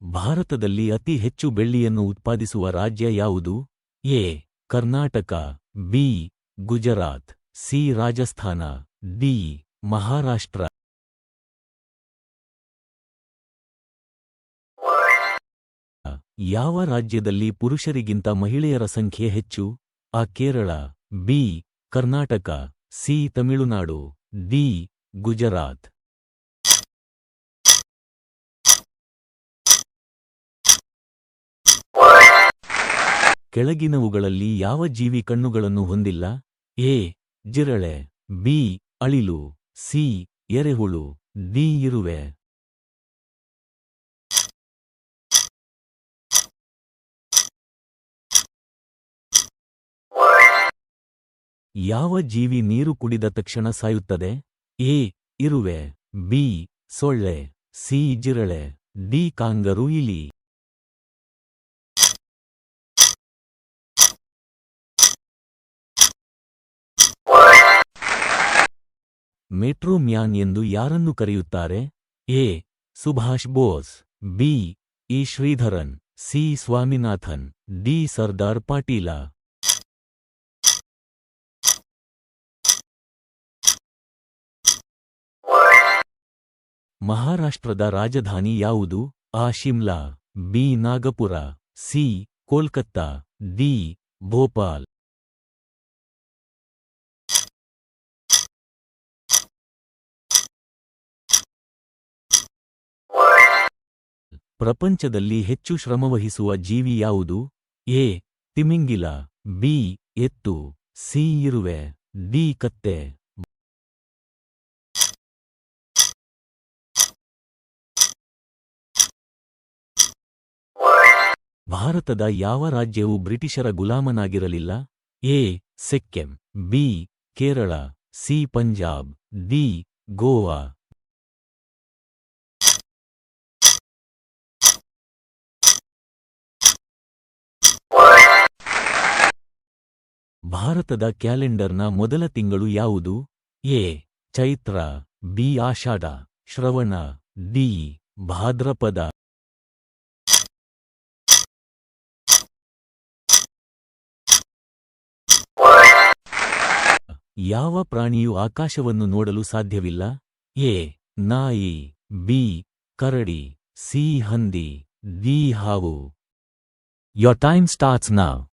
ಭಾರತದಲ್ಲಿ ಅತಿ ಹೆಚ್ಚು ಬೆಳ್ಳಿಯನ್ನು ಉತ್ಪಾದಿಸುವ ರಾಜ್ಯ ಯಾವುದು? A. Karnataka, B. Gujarat, C. Rajasthan, D. Maharashtra. ಯಾವ ರಾಜ್ಯದಲ್ಲಿ ಪುರುಷರಿಗಿಂತ ಮಹಿಳೆಯರ ಸಂಖ್ಯೆ ಹೆಚ್ಚು? ಅ. Kerala, B. Karnataka, C. Tamil Nadu, D. Gujarat. ಕೆಳಗಿನವುಗಳಲ್ಲಿ ಯಾವ ಜೀವಿ ಕಣ್ಣುಗಳನ್ನು ಹೊಂದಿಲ್ಲ? ಎ. ಜಿರಳೆ, ಬಿ. ಅಳಿಲು, ಸಿ. ಎರೆಹುಳು, ಡಿ. ಇರುವೆ. ಯಾವ ಜೀವಿ ನೀರು ಕುಡಿದ ತಕ್ಷಣ ಸಾಯುತ್ತದೆ? ಎ. ಇರುವೆ, ಬಿ. ಸೊಳ್ಳೆ, ಸಿ. ಜಿರಳೆ, ಡಿ. ಕಾಂಗರೂ ಇಲಿ. ಮೆಟ್ರೋ ಮ್ಯಾನ್ ಎಂದು ಯಾರನ್ನು ಕರೆಯುತ್ತಾರೆ? A. Subhash Bose, B. E. Sreedharan, C. Swaminathan, D. Sardar Patil. ಮಹಾರಾಷ್ಟ್ರದ ರಾಜಧಾನಿ ಯಾವುದು? ಅ. Shimla, B. Nagpur, C. Kolkata, D. Bhopal. ಪ್ರಪಂಚದಲ್ಲಿ ಹೆಚ್ಚು ಶ್ರಮವಹಿಸುವ ಜೀವಿ ಯಾವುದು? ಎ. ತಿಮಿಂಗಿಲ, ಬಿ. ಎತ್ತು, ಸಿ. ಇರುವೆ, ಡಿ. ಕತ್ತೆ. ಭಾರತದ ಯಾವ ರಾಜ್ಯವು ಬ್ರಿಟಿಷರ ಗುಲಾಮನಾಗಿರಲಿಲ್ಲ? A. Sikkim, B. Kerala, C. Punjab, D. Goa. ಭಾರತದ ಕ್ಯಾಲೆಂಡರ್ನ ಮೊದಲ ತಿಂಗಳು ಯಾವುದು? ಎ. ಚೈತ್ರ, ಬಿ. ಆಷಾಢ, ಶ್ರವಣ, ಡಿ. ಭಾದ್ರಪದ. ಯಾವ ಪ್ರಾಣಿಯು ಆಕಾಶವನ್ನು ನೋಡಲು ಸಾಧ್ಯವಿಲ್ಲ? ಎ. ನಾಯಿ, ಬಿ. ಕರಡಿ, ಸಿ. ಹಂದಿ, ಡಿ. ಹಾವು. Your time starts now.